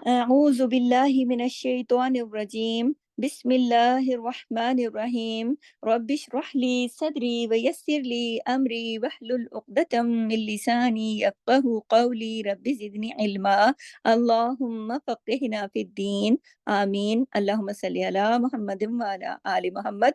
أعوذ بالله من الشيطان الرجيم بسم الله الرحمن الرحيم رب اشرح لي صدري ويسر لي أمري واحلل عقدة من لساني يفقه قولي رب زدني علما اللهم فقهنا في الدين آمين اللهم صل على محمد وعلى آل محمد۔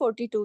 42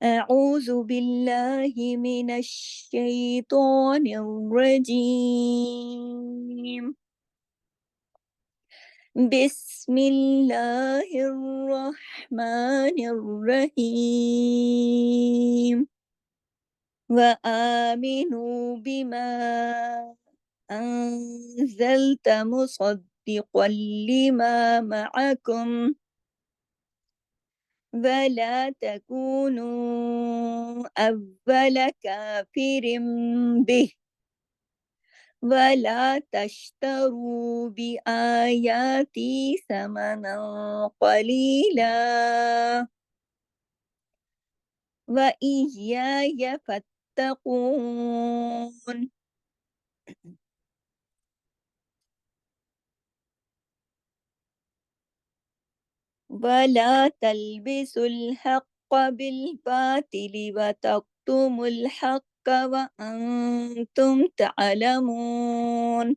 أعوذ بالله من الشيطان الرجيم بسم الله الرحمن الرحيم وآمنوا بما أنزلت مصدقا لما معكم ولا تكونوا أول كافر به ولا تشتروا بآياتي ثمنا قليلا وإياي فاتقون ولا تلبسوا الحق بالباطل وتكتموا الحق وأنتم تعلمون۔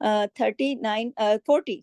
39 40,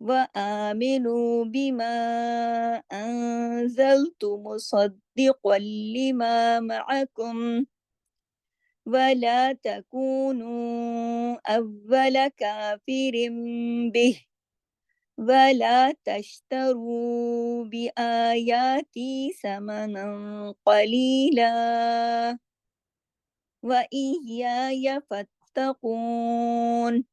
وآمنوا بما أنزلت مصدقا لما معكم ولا تكونوا أول كافر به ولا تشتروا بآياتي ثمنا قليلا وإياي فاتقون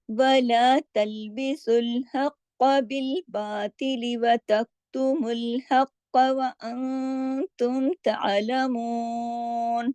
ولا تلبسوا الحق بالباطل وتكتموا الحق وأنتم تعلمون۔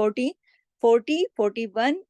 40, 41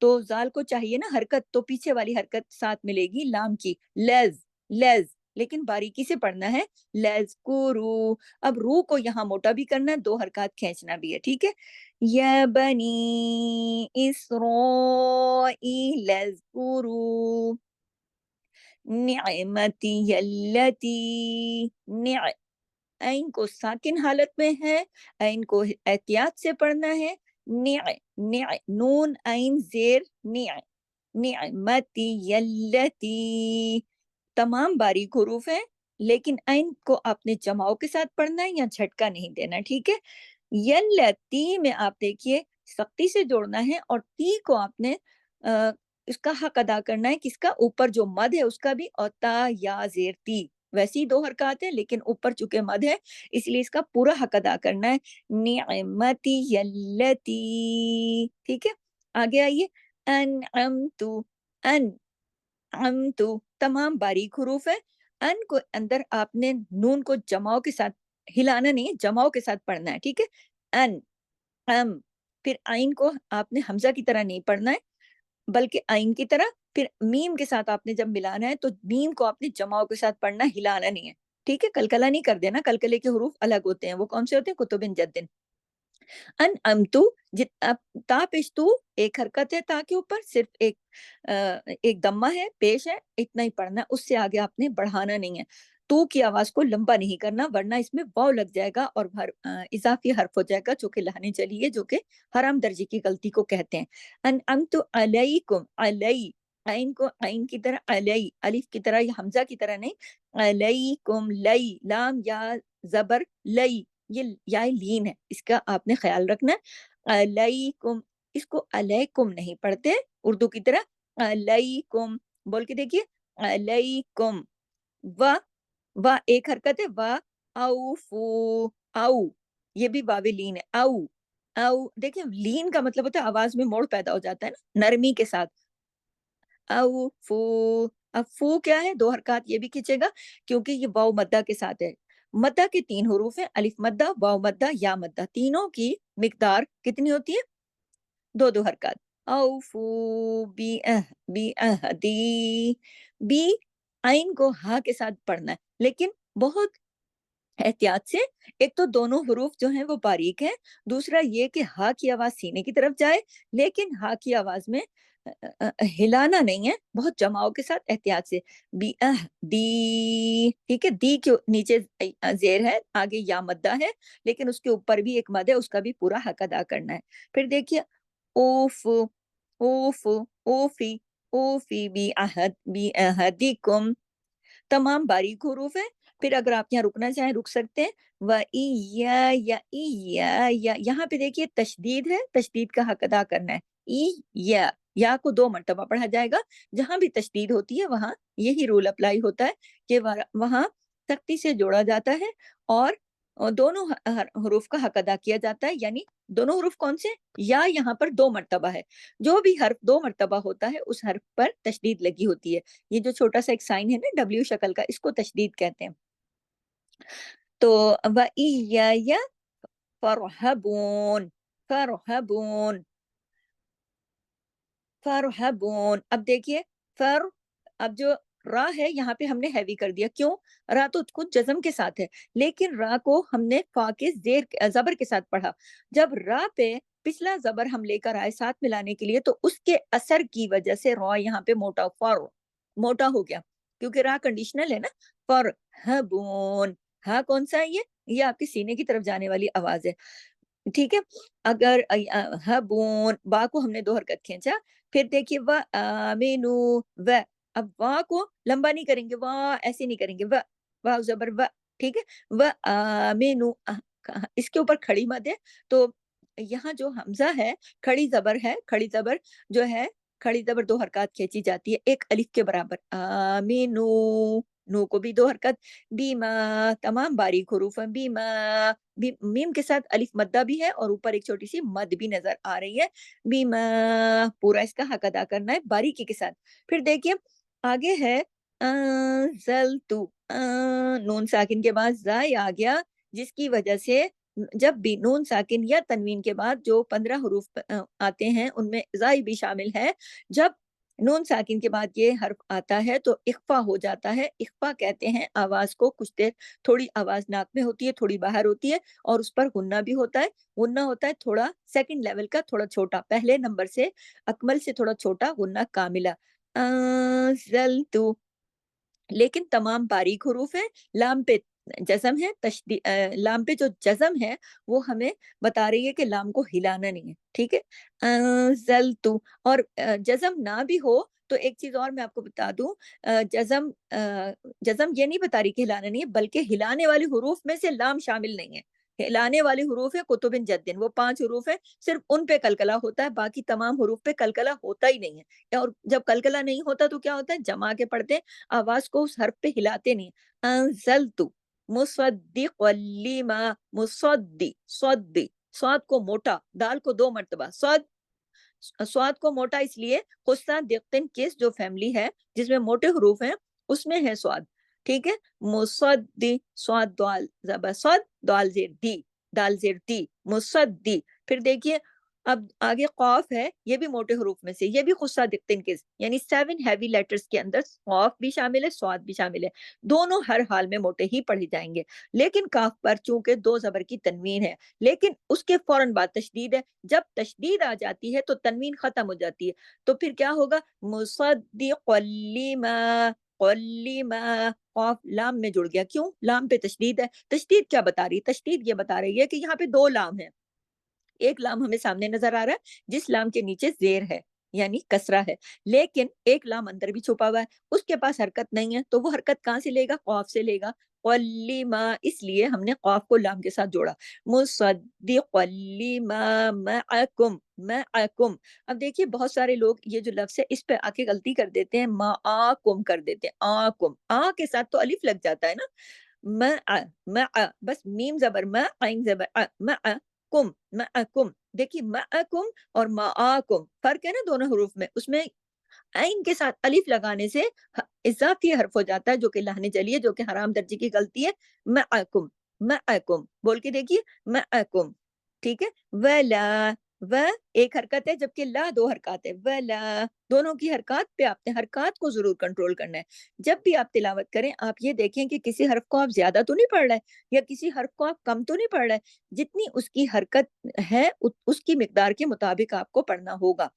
تو زال کو چاہیے نا حرکت، تو پیچھے والی حرکت ساتھ ملے گی لام کی، لیز لیز، لیکن باریکی سے پڑھنا ہے لیز کو رو۔ اب رو کو یہاں موٹا بھی کرنا ہے، 2 حرکات کھینچنا بھی ہے، ٹھیک ہے۔ یا بنی اسرائیل اذکروا نعمتی التی، عین کو ساکن حالت میں ہے، عین کو احتیاط سے پڑھنا ہے، نون عین زیر نعمتی التی، تمام باریک حروف ہیں، لیکن عین کو آپ نے جماؤ کے ساتھ پڑھنا ہے یا جھٹکا نہیں دینا، ٹھیک ہے۔ یلتی میں آپ دیکھیے سختی سے جوڑنا ہے، اور تی کو آپ نے اس کا حق ادا کرنا ہے، کس کا؟ اوپر جو مد ہے اس کا بھی، اور تا یا زیر تی، ویسی 2 حرکات ہیں لیکن اوپر چونکہ مد ہے اس لیے اس کا پورا حق ادا کرنا ہے، نعمتی یلتی، ٹھیک ہے۔ آگے آئیے، انعمتو، انعمتو، تمام باریک حروف ہے، ان کو اندر آپ نے نون کو جماؤ کے ساتھ ہلانا نہیں ہے، جماؤ کے ساتھ پڑھنا ہے، ٹھیک ہے۔ پھر آئین کو آپ نے حمزہ کی طرح نہیں پڑھنا ہے بلکہ آئین کی طرح، پھر میم کے ساتھ آپ نے جب ملانا ہے تو میم کو آپ نے جماؤ کے ساتھ پڑھنا، ہلانا نہیں ہے، ٹھیک ہے۔ کلکلا نہیں کر دینا، کلکلے کے حروف الگ ہوتے ہیں، وہ کون سے ہوتے ہیں؟ کتب جدن۔ ان امتو، تا پیش تو ایک حرکت ہے، تا کے اوپر صرف ایک دمہ ہے، پیش ہے، اتنا ہی پڑھنا، اس سے آگے آپ نے بڑھانا نہیں ہے۔ تو کی آواز کو لمبا نہیں کرنا ورنہ اس میں واو لگ جائے گا اور اضافی حرف ہو جائے گا، جو کہ لہنے چلیے، جو کہ حرام درجے کی غلطی کو کہتے ہیں۔ انعمت علیکم، علی، عین کو عین کی طرح، علی، الف کی طرح یا حمزہ کی طرح نہیں، علیکم، لئی، لام یا زبر لئی، یہ یا لین ہے، اس کا آپ نے خیال رکھنا ہے۔ علیکم، اس کو علیکم نہیں پڑھتے اردو کی طرح، علیکم بول کے دیکھیے، علیکم، و ایک حرکت ہے، و اوفو، او، یہ بھی واو لین ہے، او، او، دیکھیں لین کا مطلب ہوتا ہے آواز میں موڑ پیدا ہو جاتا ہے نا، نرمی کے ساتھ، اوفو، اب فو کیا ہے؟ 2 حرکات یہ بھی کھینچے گا کیونکہ یہ واو مدہ کے ساتھ ہے۔ مدہ کے 3 حروف ہیں، الف مدہ، واو مدہ، یا مدہ، تینوں کی مقدار کتنی ہوتی ہے؟ 2 حرکات۔ اوفو بی اہدی، بی عین کو ہا کے ساتھ پڑھنا ہے لیکن بہت احتیاط سے، ایک تو دونوں حروف جو ہیں وہ باریک ہیں، دوسرا یہ کہ ہا کی آواز سینے کی طرف جائے لیکن ہا کی آواز میں ہلانا نہیں ہے، بہت جماؤ کے ساتھ احتیاط سے، بی دی، ٹھیک ہے۔ دی کے نیچے زیر ہے، آگے یا مدہ ہے لیکن اس کے اوپر بھی ایک مد ہے، اس کا بھی پورا حق ادا کرنا ہے۔ پھر دیکھیے اوف، اوف، اوفی، اوفی بی احدکم، تمام باریک حروف ہیں۔ پھر اگر آپ یہاں رکنا چاہیں رک سکتے ہیں، یہاں پہ دیکھیے تشدید ہے، تشدید کا حق ادا کرنا ہے، یا کو 2 مرتبہ پڑھا جائے گا، جہاں بھی تشدید ہوتی ہے وہاں یہی رول اپلائی ہوتا ہے کہ وہاں سختی سے جوڑا جاتا ہے اور دونوں حروف کا حق ادا کیا جاتا ہے، یعنی دونوں حروف کون سے؟ یا یہاں پر 2 مرتبہ ہے، جو بھی حرف 2 مرتبہ ہوتا ہے اس حرف پر تشدید لگی ہوتی ہے، یہ جو چھوٹا سا ایک سائن ہے نا ڈبلیو شکل کا، اس کو تشدید کہتے ہیں۔ تو وَإِيَّايَ فَارْهَبُونَ، فَارْهَبُونَ، فرحبون، اب دیکھیے اب جو را ہے یہاں پہ ہم نے ہیوی کر دیا، کیوں؟ را تو کچھ جزم کے ساتھ ہے لیکن را کو ہم نے فا کے زبر کے ساتھ پڑھا، جب را پہ پچھلا زبر ہم لے کر آئے ساتھ ملانے کے لیے تو اس کے اثر کی وجہ سے را یہاں پہ موٹا ہو گیا، کیونکہ را کنڈیشنل ہے نا، فرحبون، ہاں کون سا ہے یہ آپ کے سینے کی طرف جانے والی آواز ہے، ٹھیک ہے۔ اگر ہبون، با کو ہم نے 2 حرکت کھینچا، پھر دیکھیے و آمینو، و، اب وا کو لمبا نہیں کریں گے، وا ایسے نہیں کریں گے، و زبر و، ٹھیک ہے، و آمینو، اس کے اوپر کھڑی مد ہے تو یہاں جو حمزہ ہے کھڑی زبر ہے، کھڑی زبر جو ہے، کھڑی زبر 2 حرکات کھینچی جاتی ہے، ایک الف کے برابر، آمینو، نو کو بھی 2 حرکت، بیما، تمام باریک حروف ہیں، بیما، میم کے ساتھ الف مدہ بھی ہے اور اوپر ایک چھوٹی سی مد بھی نظر آ رہی ہے، بیما، پورا اس کا حق ادا کرنا ہے باریکی کے ساتھ۔ پھر دیکھیے آگے ہے انزلتو، نون ساکن کے بعد زائی آ گیا جس کی وجہ سے جب بھی نون ساکن یا تنوین کے بعد جو 15 حروف آتے ہیں ان میں زائی بھی شامل ہے، جب نون ساکن کے بعد یہ حرف آتا ہے تو اخفا ہو جاتا ہے۔ اخفا کہتے ہیں آواز کو، کچھ دیر تھوڑی آواز ناک میں ہوتی ہے، تھوڑی باہر ہوتی ہے، اور اس پر غنہ بھی ہوتا ہے۔ غنہ ہوتا ہے تھوڑا سیکنڈ لیول کا، تھوڑا چھوٹا، پہلے نمبر سے اکمل سے تھوڑا چھوٹا غنہ کاملہ، انزلتو۔ لیکن تمام باریک حروف ہیں، لام پہ جزم ہے، لام پہ جو جزم ہے وہ ہمیں بتا رہی ہے کہ لام کو ہلانا نہیں ہے، ٹھیک ہے۔ انزلتو، اور جزم نہ بھی ہو تو ایک چیز اور میں آپ کو بتا دوں، جزم یہ نہیں بتا رہی کہ ہلانا نہیں ہے، بلکہ ہلانے والے حروف میں سے لام شامل نہیں ہے۔ ہلانے والے حروف ہے کتبن جدن، وہ 5 حروف ہیں، صرف ان پہ کلکلا ہوتا ہے، باقی تمام حروف پہ کلکلا ہوتا ہی نہیں ہے۔ اور جب کلکلا نہیں ہوتا تو کیا ہوتا ہے، جما کے پڑھتے ہیں، آواز کو اس حرف پہ ہلاتے نہیں۔ انزلتو مصدق لما، مصدی، صدی، صاد کو موٹا، دال کو 2 مرتبہ، سواد کو موٹا اس لیے، خصہ دقتن کس جو فیملی ہے جس میں موٹے حروف ہیں اس میں ہے سواد، ٹھیک ہے۔ مصدی، سواد دال زبر صد، دال زیر دی، دال زیر دی، مصدی۔ پھر دیکھیے اب آگے قاف ہے، یہ بھی موٹے حروف میں سے، یہ بھی خصہ دقتن کس، یعنی 7 ہیوی لیٹرز کے اندر قاف بھی شامل ہے، سواد بھی شامل ہے، دونوں ہر حال میں موٹے ہی پڑھی جائیں گے۔ لیکن کاف پر چونکہ 2 زبر کی تنوین ہے، لیکن اس کے فوراً بعد تشدید ہے، جب تشدید آ جاتی ہے تو تنوین ختم ہو جاتی ہے، تو پھر کیا ہوگا، مصدق لما، قلما، قاف لام میں جڑ گیا، کیوں؟ لام پہ تشدید ہے۔ تشدید کیا بتا رہی ہے؟ تشدید یہ بتا رہی ہے کہ یہاں پہ 2 لام ہیں، ایک لام ہمیں سامنے نظر آ رہا ہے جس لام کے نیچے زیر ہے یعنی کسرہ ہے، لیکن ایک لام اندر بھی چھپا ہوا ہے، اس کے پاس حرکت نہیں ہے، تو وہ حرکت کہاں سے لے گا؟ قاف سے لے گا، قلیما، اس لیے ہم نے قاف کو لام کے ساتھ جوڑا، مصدق لما معکم، معکم۔ اب دیکھیے بہت سارے لوگ یہ جو لفظ ہے اس پہ آ کے غلطی کر دیتے ہیں، معکم کر دیتے ہیں، آکم، آ کے ساتھ تو الف لگ جاتا ہے نا، مع، مع، بس میم زبر ما، عین زبر مع، کم، معکم۔ دیکھیے معکم اور معاکم فرق ہے نا دونوں حروف میں، اس میں عین کے ساتھ الف لگانے سے اضافی حرف ہو جاتا ہے جو کہ لہن جلی ہے، جو کہ حرام درجے کی غلطی ہے۔ معکم، معکم بول کے دیکھیے، معکم، ٹھیک ہے۔ ولا، و ایک حرکت ہے جبکہ لا 2 حرکات ہے، ولا دونوں کی حرکات پہ آپ نے حرکات کو ضرور کنٹرول کرنا ہے۔ جب بھی آپ تلاوت کریں آپ یہ دیکھیں کہ کسی حرف کو آپ زیادہ تو نہیں پڑھ رہے یا کسی حرف کو آپ کم تو نہیں پڑھ رہے، جتنی اس کی حرکت ہے اس کی مقدار کے مطابق آپ کو پڑھنا ہوگا۔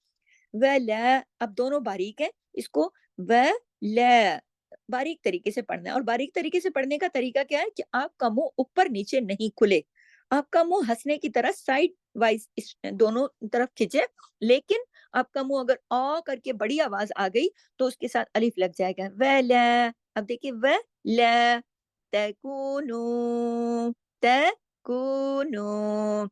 ولا، اب دونوں باریک ہیں، اس کو ولا باریک طریقے سے پڑھنا ہے، اور باریک طریقے سے پڑھنے کا طریقہ کیا ہے کہ آپ کا منہ اوپر نیچے نہیں کھلے، آپ کا منہ ہنسنے کی طرح سائڈ وائز دونوں طرف کھچے، لیکن آپ کا منہ اگر آ کر کے بڑی آواز آ گئی تو اس کے ساتھ الف لگ جائے گا، ولا۔ اب دیکھیے ولا تکونو، تکونو،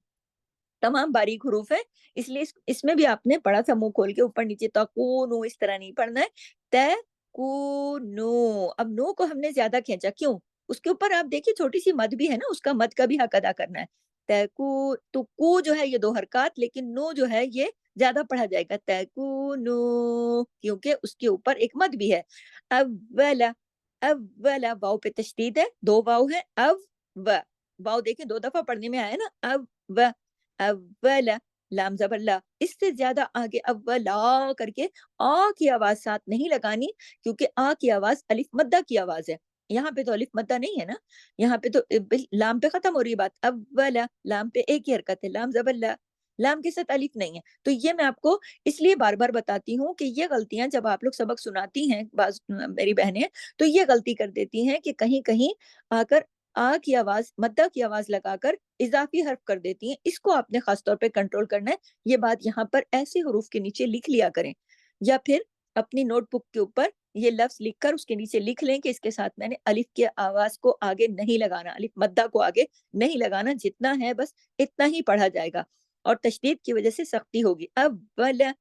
تمام باریک حروف ہیں، اس لیے اس میں بھی آپ نے بڑا سا منہ کھول کے اوپر نیچے تکونو اس طرح نہیں پڑھنا ہے، تکونو۔ اب نو کو ہم نے زیادہ کھینچا، کیوں؟ اس کے اوپر آپ دیکھیے چھوٹی سی مد بھی ہے نا، اس کا مد کا بھی حق ادا کرنا ہے، تکو، تو کو جو ہے یہ 2 حرکات، لیکن نو جو ہے یہ زیادہ پڑھا جائے گا، تکونو، کیونکہ اس کے اوپر ایک مد بھی ہے۔ اولا، اولا، واؤ پہ تشدید ہے، 2 واؤ ہے، او و، واؤ دیکھیں 2 دفعہ پڑھنے میں آیا نا، او و، اولا، لام زبر لا، اس سے زیادہ آگے اولا کر کے آ کی آواز ساتھ نہیں لگانی، کیونکہ آ کی آواز الف مدہ کی آواز ہے، یہاں پہ تو الف مدہ نہیں ہے نا، یہاں پہ تو لام پہ ختم ہو رہی بات، اولا، لام پہ ایک ہی حرکت ہے، لام زبر لا، لام کے ساتھ الف نہیں ہے۔ تو یہ میں آپ کو اس لیے بار بار بتاتی ہوں کہ یہ غلطیاں جب آپ لوگ سبق سناتی ہیں، بعض میری بہنیں تو یہ غلطی کر دیتی ہیں کہ کہیں کہیں آ کر آ کی آواز، مدہ کی آواز لگا کر اضافی حرف کر دیتی ہیں، اس کو آپ نے خاص طور پہ کنٹرول کرنا ہے۔ یہ بات یہاں پر ایسے حروف کے نیچے لکھ لیا کریں، یا پھر اپنی نوٹ بک کے اوپر یہ لفظ لکھ کر اس کے نیچے لکھ لیں کہ اس کے ساتھ میں نے الف کی آواز کو آگے نہیں لگانا، الف مدہ کو آگے نہیں لگانا، جتنا ہے بس اتنا ہی پڑھا جائے گا، اور تشدید کی وجہ سے سختی ہوگی، اولا،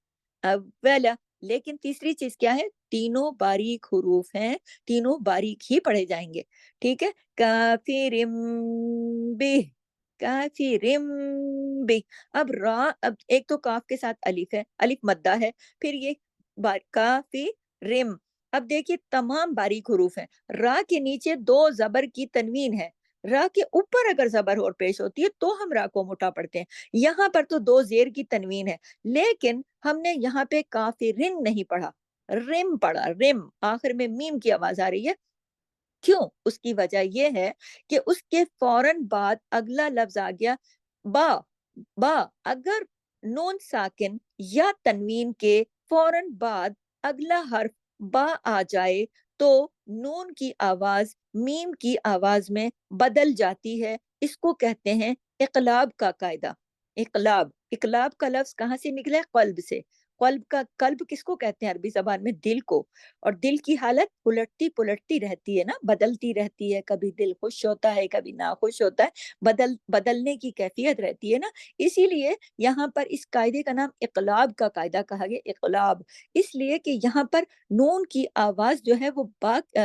اولا۔ لیکن تیسری چیز کیا ہے، تینوں باریک حروف ہیں، تینوں باریک ہی پڑھے جائیں گے، ٹھیک ہے۔ کافرم بہ، کافرم بہ، اب را، اب ایک تو کاف کے ساتھ الف ہے، الف مدہ ہے، پھر یہ کافرم، اب دیکھیے تمام باریک حروف ہیں، را کے نیچے 2 زبر کی تنوین ہے، را کے اوپر اگر زبر اور پیش ہوتی ہے تو ہم را کو موٹا پڑھتے ہیں. یہاں پر تو دو زیر کی تنوین ہے، لیکن ہم نے یہاں پہ کافرن نہیں پڑھا، رم پڑھا، رم. آخر میں میم کی آواز آ رہی ہے. کیوں؟ اس کی وجہ یہ ہے کہ اس کے فوراً بعد اگلا لفظ آ گیا با. با اگر نون ساکن یا تنوین کے فوراً بعد اگلا حرف با آ جائے تو نون کی آواز میم کی آواز میں بدل جاتی ہے. اس کو کہتے ہیں اقلاب کا قاعدہ. اقلاب، اقلاب کا لفظ کہاں سے نکلا ہے؟ قلب سے. قلب کا، قلب کس کو کہتے ہیں عربی زبان میں؟ دل کو. اور دل کی حالت الٹتی پلٹتی رہتی ہے نا، بدلتی رہتی ہے. کبھی دل خوش ہوتا ہے، کبھی ناخوش ہوتا ہے، بدلنے کی کیفیت رہتی ہے نا. اسی لیے یہاں پر اس قاعدے کا نام اقلاب کا قاعدہ کہا گیا. اقلاب اس لیے کہ یہاں پر نون کی آواز جو ہے وہ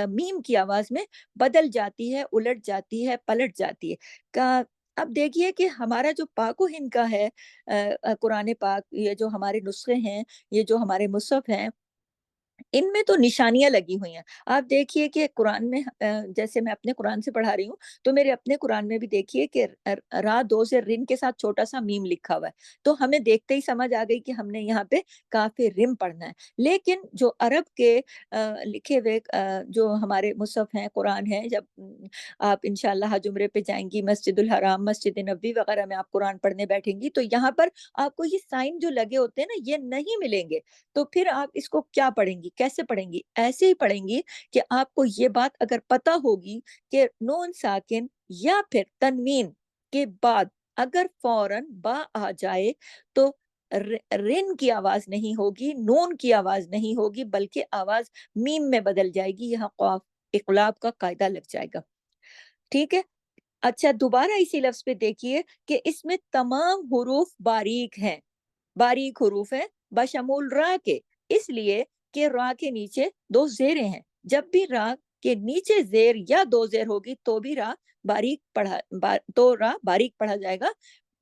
میم کی آواز میں بدل جاتی ہے، الٹ جاتی ہے، پلٹ جاتی ہے. اب دیکھیے کہ ہمارا جو پاک و ہند کا ہے قرآن پاک، یہ جو ہمارے نسخے ہیں، یہ جو ہمارے مصحف ہیں، ان میں تو نشانیاں لگی ہوئی ہیں. آپ دیکھیے کہ قرآن میں جیسے میں اپنے قرآن سے پڑھا رہی ہوں تو میرے اپنے قرآن میں بھی دیکھیے کہ را دو سے رن کے ساتھ چھوٹا سا میم لکھا ہوا ہے. تو ہمیں دیکھتے ہی سمجھ آ گئی کہ ہم نے یہاں پہ کافی رم پڑھنا ہے. لیکن جو عرب کے لکھے ہوئے جو ہمارے مصحف ہیں، قرآن ہے، جب آپ انشاءاللہ حج عمرے پہ جائیں گی، مسجد الحرام، مسجد نبوی وغیرہ میں آپ قرآن پڑھنے بیٹھیں گی تو یہاں پر آپ کو یہ سائن جو لگے ہوتے ہیں نا، یہ نہیں ملیں گے. تو پھر آپ اس کو کیا پڑھیں گی، کیسے پڑھیں گی؟ ایسے ہی پڑھیں گی کہ آپ کو یہ بات اگر پتا ہوگی کہ نون ساکن یا پھر تنوین کے بعد اگر فوراً با آ جائے تو رن کی آواز نہیں ہوگی، نون کی آواز نہیں ہوگی، بلکہ آواز میم میں بدل جائے گی. یہاں قاف اقلاب کا قاعدہ لگ جائے گا. ٹھیک ہے. اچھا، دوبارہ اسی لفظ پہ دیکھیے کہ اس میں تمام حروف باریک ہیں، باریک حروف ہیں بشمول را کے، اس لیے کہ را کے نیچے دو زیریں ہیں. جب بھی را کے نیچے زیر یا دو زیر ہوگی تو بھی را باریک پڑھا جائے گا.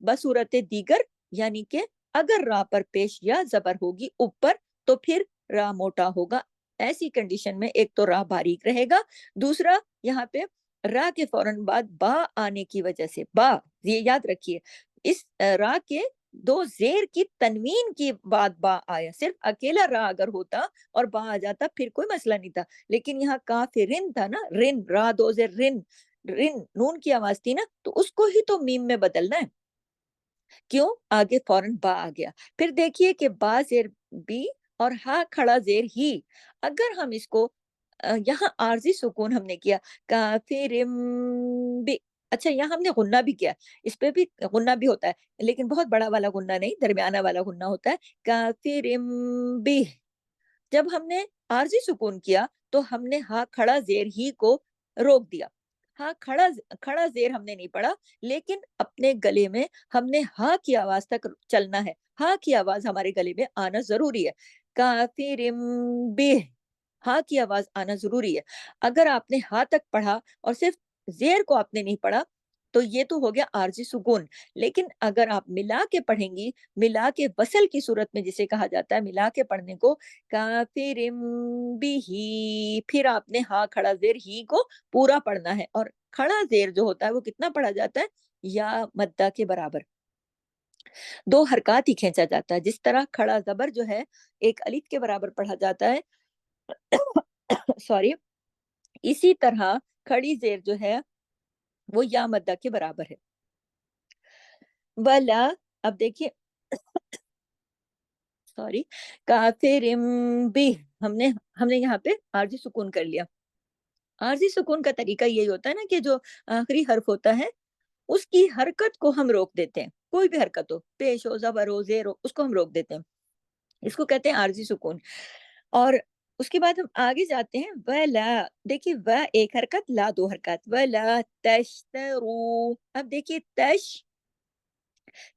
بصورت دیگر یعنی کہ اگر را پر پیش یا زبر ہوگی اوپر تو پھر را موٹا ہوگا. ایسی کنڈیشن میں ایک تو را باریک رہے گا، دوسرا یہاں پہ را کے فوراً بعد با آنے کی وجہ سے، با یہ یاد رکھیے، اس را کے دو زیر کی تنوین کی بعد با آیا. صرف اکیلا را اگر ہوتا اور با آ جاتا پھر کوئی مسئلہ نہیں تھا، لیکن یہاں کاف رن تھا نا، رن، را دو زیر رن، رن نون کی آواز تھی نا، تو اس کو ہی تو میم میں بدلنا ہے. کیوں؟ آگے فوراً با آ گیا. پھر دیکھیے کہ با زیر بی اور ہا کھڑا زیر ہی. اگر ہم اس کو یہاں عارضی سکون ہم نے کیا کافرم بی. اچھا، یہاں ہم نے غنہ بھی کیا، اس پہ بھی غنہ بھی ہوتا ہے لیکن بہت بڑا والا غنہ نہیں، درمیانہ والا غنہ ہوتا ہے. کافرم بی. جب ہم نے عارضی سکون کیا تو ہم نے ہا کھڑا زیر ہی کو روک دیا. ہاں کھڑا زیر ہم نے نہیں پڑھا، لیکن اپنے گلے میں ہم نے ہا کی آواز تک چلنا ہے. ہا کی آواز ہمارے گلے میں آنا ضروری ہے. کافرم بہ، ہا کی آواز آنا ضروری ہے. اگر آپ نے ہا تک پڑھا اور صرف زیر کو آپ نے نہیں پڑھا تو یہ تو ہو گیا عارضی سکون. لیکن اگر آپ ملا کے پڑھیں گی، ملا کے وصل کی صورت میں جسے کہا جاتا ہے ملا کے پڑھنے کو، کافرم بھی، پھر آپ نے ہا کھڑا زیر ہی کو پورا پڑھنا ہے. اور کھڑا زیر جو ہوتا ہے وہ کتنا پڑھا جاتا ہے؟ یا مدہ کے برابر، دو حرکات ہی کھینچا جاتا ہے. جس طرح کھڑا زبر جو ہے ایک الف کے برابر پڑھا جاتا ہے سوری، اسی طرح کھڑی زیر جو ہے وہ یا مدہ کے برابر ہے. ولا، اب دیکھیے سوری، کافرم بھی، ہم نے یہاں پہ عارضی سکون کر لیا. عارضی سکون کا طریقہ یہی ہوتا ہے نا کہ جو آخری حرف ہوتا ہے اس کی حرکت کو ہم روک دیتے ہیں. کوئی بھی حرکت ہو، پیش ہو، زبر ہو، زیر ہو، اس کو ہم روک دیتے ہیں. اس کو کہتے ہیں عارضی سکون. اور اس کے بعد ہم آگے جاتے ہیں. ولا، دیکھیے و ایک حرکت، لا دو حرکت. ولا تشترو. اب دیکھیے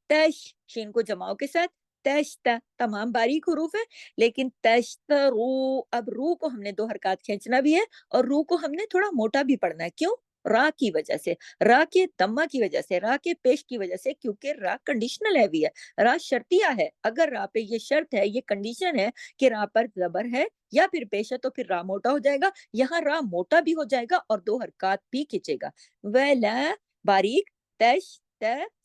تش شین کو جماؤ کے ساتھ، تشتا تمام باریک حروف ہے، لیکن تشترو، اب رو کو ہم نے دو حرکات کھینچنا بھی ہے اور رو کو ہم نے تھوڑا موٹا بھی پڑھنا ہے. کیوں؟ را کی وجہ سے، را کے دمہ کی وجہ سے، را کے پیش کی وجہ سے، کیونکہ را کنڈیشنل ہے بھی ہے، را شرطیہ ہے، اگر را پہ یہ شرط ہے، یہ کنڈیشن ہے کہ را پر زبر ہے یا پھر پیش ہے تو پھر را موٹا ہو جائے گا، یہاں را موٹا بھی ہو جائے گا اور 2 حرکات بھی کھینچے گا، وَلَا باریک، تش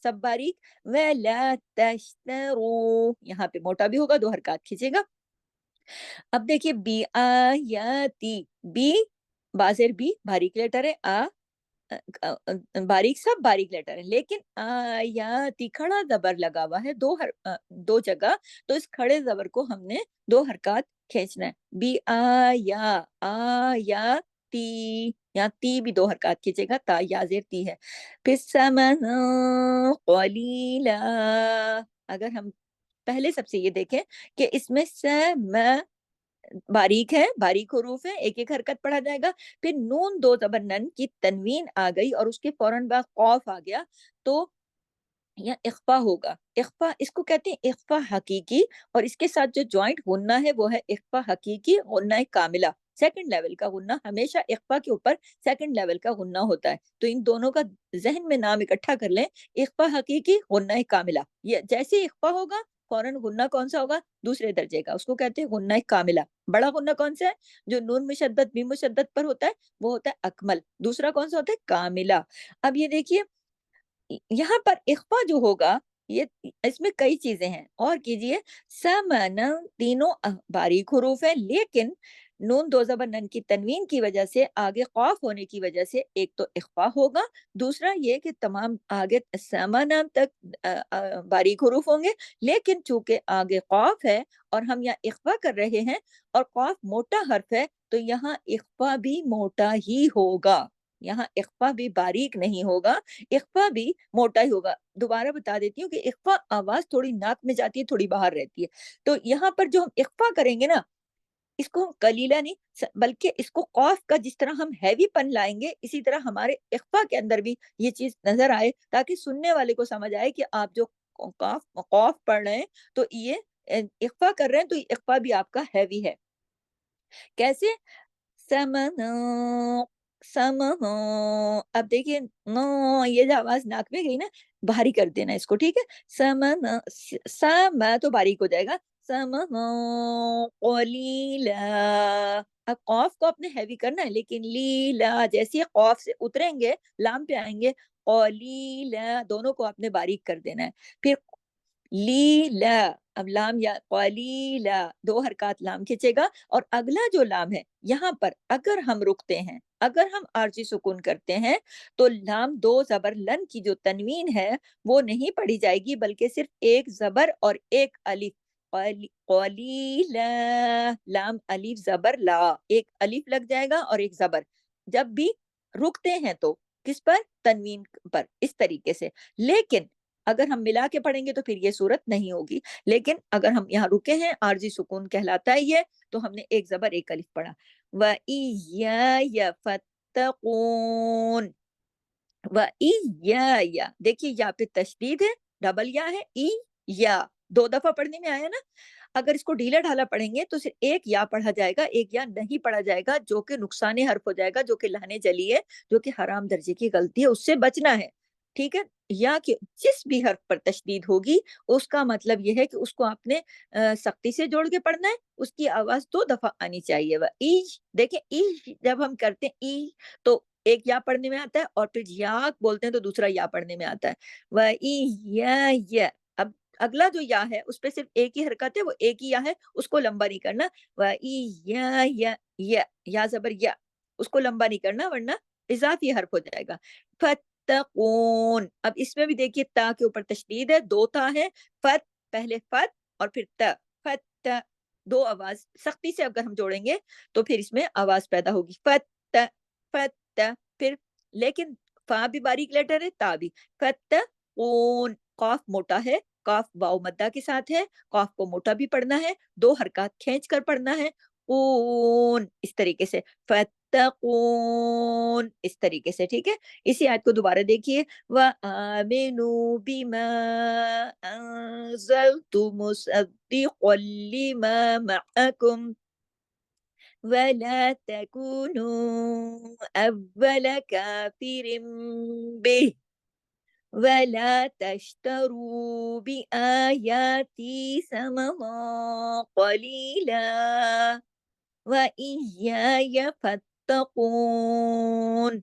سب باریک، وَلَا تَشْتَرُوا یہاں پہ موٹا بھی ہوگا 2 حرکات کھینچے گا۔ اب دیکھیے بی آیاتی، بی بازر بی باریک لیٹر ہے، باریک سب باریک لیٹر ہے، لیکن آیاتی کھڑا زبر لگا ہوا ہے 2 جگہ، تو اس کھڑے زبر کو ہم نے 2 حرکات کھینچنا ہے، بی آیاتی، یہاں تی بھی 2 حرکات کھینچے گا، تا یا زیر تی ہے، پھر ثمن قلیلا، اگر ہم پہلے سب سے یہ دیکھیں کہ اس میں باریک ہے، باریک حروف ہے، ایک ایک حرکت پڑھا جائے گا، پھر نون 2 زبر نن کی تنوین آ گئی اور اس کے فوراً بعد قوف آ گیا، تو یا اخفا ہوگا، اخفا اس کو کہتے ہیں اخفا حقیقی، اور اس کے ساتھ جو جوائنٹ غنہ ہے وہ ہے اخفا حقیقی غنہ کاملہ، سیکنڈ لیول کا غنہ ہمیشہ اخفا کے اوپر سیکنڈ لیول کا غنہ ہوتا ہے، تو ان دونوں کا ذہن میں نام اکٹھا کر لیں، اخفا حقیقی غنہ کاملہ، یہ جیسے اخفا ہوگا فوراً غنہ کون سا ہوگا؟ دوسرے درجے کا، اس کو کہتے ہیں غنہ کاملہ، بڑا غنہ کون سا ہے؟ جو نون مشدد بھی مشدد پر ہوتا ہے وہ ہوتا ہے اکمل، دوسرا کون سا ہوتا ہے؟ کاملہ۔ اب یہ دیکھیے یہاں پر اخفا جو ہوگا، یہ اس میں کئی چیزیں ہیں، اور کیجئے سمن، تینوں باریک حروف ہیں، لیکن نون 2 زبر نن کی تنوین کی وجہ سے آگے قاف ہونے کی وجہ سے ایک تو اخفا ہوگا، دوسرا یہ کہ تمام آگے سمن تک باریک حروف ہوں گے، لیکن چونکہ آگے قاف ہے اور ہم یہاں اخفا کر رہے ہیں اور قاف موٹا حرف ہے تو یہاں اخفا بھی موٹا ہی ہوگا، یہاں اخفا بھی باریک نہیں ہوگا، اخفا بھی موٹا ہی ہوگا۔ دوبارہ بتا دیتی ہوں کہ اخفا آواز تھوڑی ناک میں جاتی ہے، تھوڑی باہر رہتی ہے، تو یہاں پر جو ہم اخفا کریں گے نا، اس کو ہم قلیلہ نہیں بلکہ اس کو قوف کا جس طرح ہم ہیوی پن لائیں گے، اسی طرح ہمارے اخفا کے اندر بھی یہ چیز نظر آئے، تاکہ سننے والے کو سمجھ آئے کہ آپ جو قوف پڑھ رہے ہیں تو یہ اخفا کر رہے ہیں، تو یہ اخفا بھی آپ کا ہیوی ہے۔ کیسے؟ سمن، سمن، اب دیکھیے نو، یہ جو آواز ناک میں گئی نا، بھاری کر دینا اس کو، ٹھیک ہے، سمن، سم تو باریک ہو جائے گا، سمن قلیلا، اب قوف کو اپنے ہیوی کرنا ہے، لیکن لیلا جیسے ہی قوف سے اتریں گے لام پہ آئیں گے، قلیلا دونوں کو اپنے باریک کر دینا ہے، پھر لیلا، اب لام یا قلیلا 2 حرکات لام کھینچے گا، اور اگلا جو لام ہے یہاں پر اگر ہم رکتے ہیں، اگر ہم عارضی سکون کرتے ہیں تو لام 2 زبر لن کی جو تنوین ہے وہ نہیں پڑھی جائے گی، بلکہ صرف ایک زبر اور ایک الف، قلیلا، لام الف زبر لا، ایک الف لگ جائے گا اور ایک زبر، جب بھی رکتے ہیں تو کس پر؟ تنوین پر، اس طریقے سے، لیکن اگر ہم ملا کے پڑھیں گے تو پھر یہ صورت نہیں ہوگی، لیکن اگر ہم یہاں رکے ہیں، عارضی سکون کہلاتا ہے یہ، تو ہم نے ایک زبر ایک الف پڑھا، وَإِيَّايَ فَاتَّقُونَ، وَإِيَّايَ، دیکھیے یہاں پہ تشدید ہے، ڈبل یا ہے، ای یا 2 دفعہ پڑھنے میں آیا نا، اگر اس کو ڈھیلا ڈھالا پڑھیں گے تو صرف ایک یا پڑھا جائے گا، ایک یا نہیں پڑھا جائے گا، جو کہ نقصان حرف ہو جائے گا، جو کہ لہنے جلی ہے، جو کہ حرام درجے کی غلطی ہے، اس سے بچنا ہے، ٹھیک ہے، یا کہ جس بھی حرف پر تشدید ہوگی اس کا مطلب یہ ہے کہ اس کو آپ نے سختی سے جوڑ کے پڑھنا ہے، اس کی آواز 2 دفعہ آنی چاہیے، ایج، دیکھیں ایج جب ہم کرتے ہیں ای تو ایک یا پڑھنے میں آتا ہے، اور پھر یا بولتے ہیں تو دوسرا یا پڑھنے میں آتا ہے، وَإِيَّايَ، اب اگلا جو یا ہے اس پہ صرف ایک ہی حرکت ہے، وہ ایک ہی یا ہے، اس کو لمبا نہیں کرنا، وَإِيَّايَ، یا زبر یا، اس کو لمبا نہیں کرنا ورنہ اضافی حرف ہو جائے گا، فتقون، اب اس میں بھی دیکھیے تا کے اوپر تشدید ہے، 2 تا ہے، فت، پہلے فت اور پھر تا، فت، 2 آواز سختی سے اگر ہم جوڑیں گے تو پھر اس میں آواز پیدا ہوگی، فت، فت، پھر لیکن فا بھی باریک لیٹر ہے، تا بھی، فتقون، قاف موٹا ہے، قاف واو مدہ کے ساتھ ہے، قاف کو موٹا بھی پڑھنا ہے، 2 حرکات کھینچ کر پڑھنا ہے، قون، اس طریقے سے، فتقون، اس طریقے سے، ٹھیک ہے، اسی آیت کو دوبارہ دیکھیے، وَآمِنُوا بِمَا أَنزَلْتُ مُصَدِّقًا لِمَا مَعَكُمْ، ولا تكونوا أول كافر به ولا تشتروا بآياتي ثمنا قليلا وإياي فاتقون.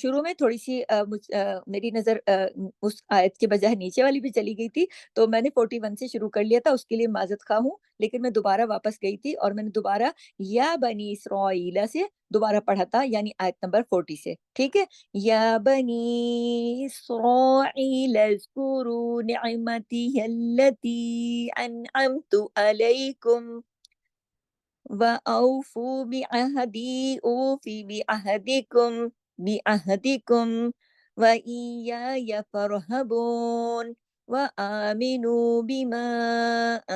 شروع میں تھوڑی-سی میری نظر اس آیت کے بجائے نیچے والی بھی چلی گئی تھی، تو میں نے 41 سے شروع کر لیا تھا، اس کے لیے معذرت خواہ ہوں، لیکن میں دوبارہ واپس گئی تھی اور میں نے دوبارہ یا بنی اسرائیل سے دوبارہ پڑھا تھا، یعنی آیت نمبر 40 سے، ٹھیک ہے؟ یا بنی اسرائیل اذکروا نعمتی التی انعمت علیکم وَأَوْفُوا بِعَهْدِي أُوفِ بِعَهْدِكُمْ وَإِيَّايَ فَارْهَبُونِ وَآمِنُوا بِمَا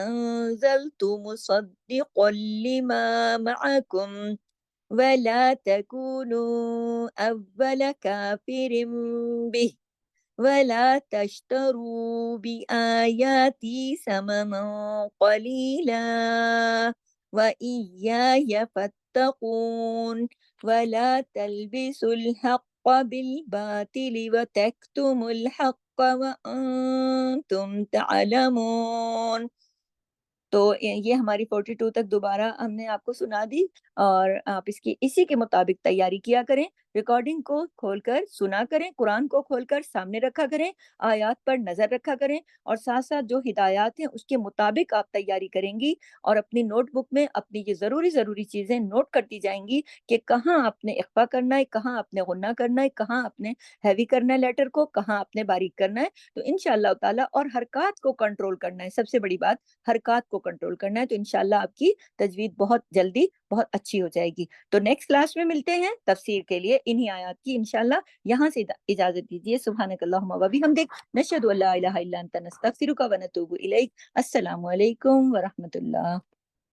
أَنزَلْتُ مُصَدِّقًا لِمَا مَعَكُمْ وَلَا تَكُونُوا أَوَّلَ كَافِرٍ بِهِ ولا تشتروا بآياتي ثمنا قليلا وإياي فاتقون ولا تلبسوا الحق بالباطل وتكتموا الحق وأنتم تعلمون. تو یہ ہماری 42 تک دوبارہ ہم نے آپ کو سنا دی، اور آپ اس کی اسی کے مطابق تیاری کیا کریں، ریکارڈنگ کو کھول کر سنا کریں، قرآن کو کھول کر سامنے رکھا کریں، آیات پر نظر رکھا کریں، اور ساتھ ساتھ جو ہدایات ہیں اس کے مطابق آپ تیاری کریں گی، اور اپنی نوٹ بک میں اپنی یہ ضروری چیزیں نوٹ کرتی جائیں گی کہ کہاں آپ نے اخفا کرنا ہے، کہاں آپ نے غنہ کرنا ہے، کہاں آپ نے ہیوی کرنا ہے لیٹر کو، کہاں آپ نے باریک کرنا ہے. تو انشاءاللہ تعالیٰ، اور حرکات کو کنٹرول کرنا ہے، سب سے بڑی بات حرکات کو کنٹرول کرنا ہے، تو انشاءاللہ آپ کی تجوید بہت جلدی بہت اچھی ہو جائے گی. تو نیکسٹ کلاس میں ملتے ہیں تفسیر کے لیے انہی آیات کی انشاءاللہ. یہاں سے اجازت دیجیے. سبحانک اللہم و بحمدک، نشہد ان لا الہ الا انت، نستغفرک و نتوب الیک. السلام علیکم ورحمۃ اللہ.